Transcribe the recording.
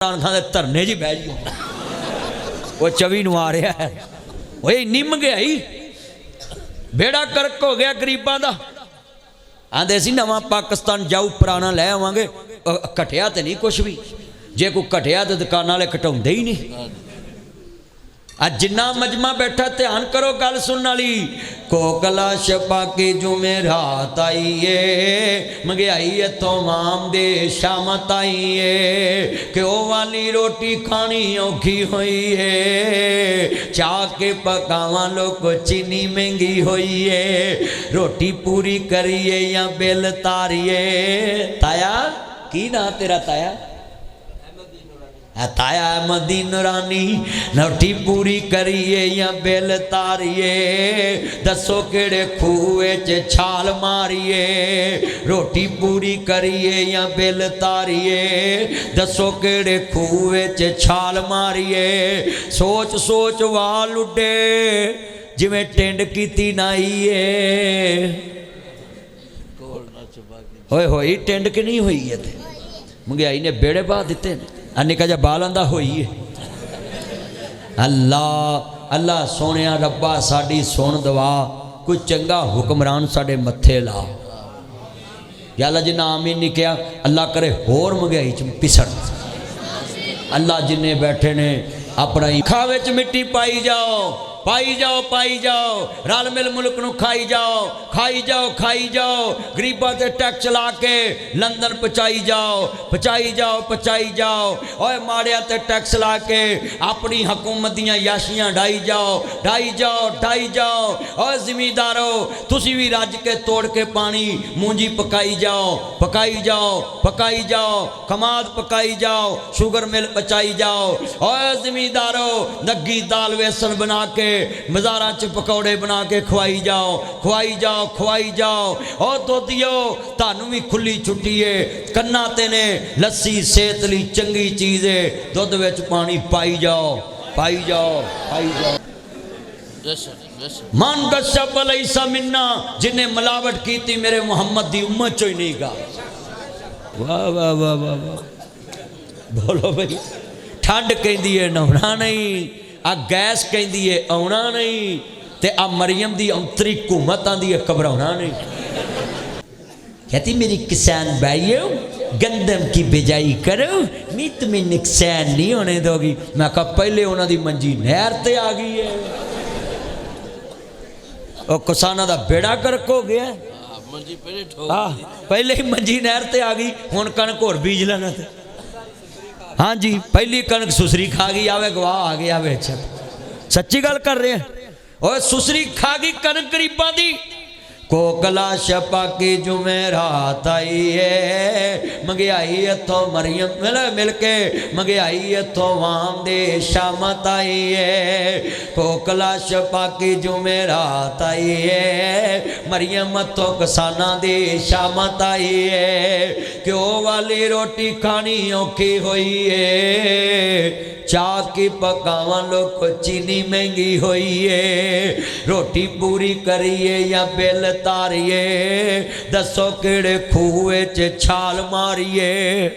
धरने जी बह जी वो 24 नूं आ रहा है। वो इन्नी महंगाई बेड़ा करक हो गया गरीबां दा। आंदे सी नवां पाकिस्तान जाऊ पुराना लै आवांगे। घटिया तो नहीं कुछ भी, जे कोई घटिया तो दुकान वाले घटाउंदे ही नहीं। आज जिन्ना मजमा बैठा ध्यान करो गल सुन वाली। कोकला छपा के जुमेरात आईए महंगाई इतों माम दे शामत आईए। घ्यो वाली रोटी खानी औखी हुई है, चाह के पकावा लोग चीनी महंगी हुई है। रोटी पूरी करिए या बिल तारिए। ताया की ना तेरा ताया? ताया अहमदी नूरानी। रोटी पूरी करिए या बिल तारिए। दसो केड़े खूहे च छाल मारिए। रोटी पूरी करिए या बिल तारिए। दसो केड़े खूहे च छाल मारिए। सोच सोच वाल उडे जिवें टिंड कीती नाईए। होए होई टिंड कि नहीं हुई है? महंगाई ने बेड़े पा दिते ने। निका जा बाल आंदा होई है। अल्लाह अल्लाह सोने रब्बा साड़ी सुन दवा, कोई चंगा हुक्मरान साडे मत्थे ला। या अल्लाह जिन्ना आमीन नहीं किया अल्लाह करे होर महंगाई च पिसण। अल्लाह जिन्ने बैठे ने अपना खावे च मिट्टी पाई जाओ, पाई जाओ, पाई जाओ। रल मिल मुल्क नूं खाई जाओ, खाई जाओ, खाई जाओ। गरीबां ते टैक्स ला के लंदन पहुँचाई जाओ, पहुँचाई जाओ, पहुँचाई जाओ। और माड़िया ते टैक्स ला के अपनी हुकूमत दियां याशियां ढाई जाओ, ढाई जाओ, ढाई जाओ। और जिमीदारों तुसी भी रज के तोड़ के पानी मूंजी पकाई जाओ, पकाई जाओ, पकाई जाओ। कमाद पकाई जाओ, शुगर मिल पचाई जाओ। और जिमीदारों नग्गी दाल वेसन बना के मज़ारा च पकौड़े बना के खवाई जाओ, खवाई जाओ, खवाई जाओ। और दोधियो तानू भी खुली छुट्टी है। कन्ना ते ने लस्सी सेहत लई चंगी चीज़ है। दुध विच पानी पाई जाओ, पाई जाओ, पाई जाओ। मन गशब अलैसा मिन्ना, जिन्हें मिलावट की थी मेरे मुहम्मद दी उम्मत चो ही नहीं गा। वाह वाह वाह वाह वाह। बोलो भाई। ठंड कहती है नहाना नहीं, आ गैस कहती है आना नहीं, ते आ मरियम दी अंतरी हुकूमत आंदी है घबराना नहीं। कहती मेरी किसान भाइयों गंदम की बिजाई करो, मैं तुम्हें नुकसान नहीं होने दोगी। मैं कहा पहले उन्होंने मंजी नहर ते आ गई है। और किसानों का बेड़ा गर्क हो गया। पहले ही मंजी नहर ते आ गई, हुण कणक होर बीज लेना। हाँ जी पहली कणक सुसरी खा गई, आवे गवाह आ गया। आवे अच्छा सच्ची गल कर रहे हैं। और सुसरी खा गई कणक गरीबां दी। कोकला छपा के जुमेरात आई है महंगाई इथों मरियम मिल के महंगाई इथों वाम दे शामत आई है। कोकला छपा के जुमेरात आई है मरियम इथों किसाना दे शामत आई है। घ्यो वाली रोटी खानी औखी हुई है, चाह की पकावा लोग चीनी महंगी हुई है। रोटी पूरी करिए या बिल तारिए। दसो केड़े खूहे च छाल मारिए।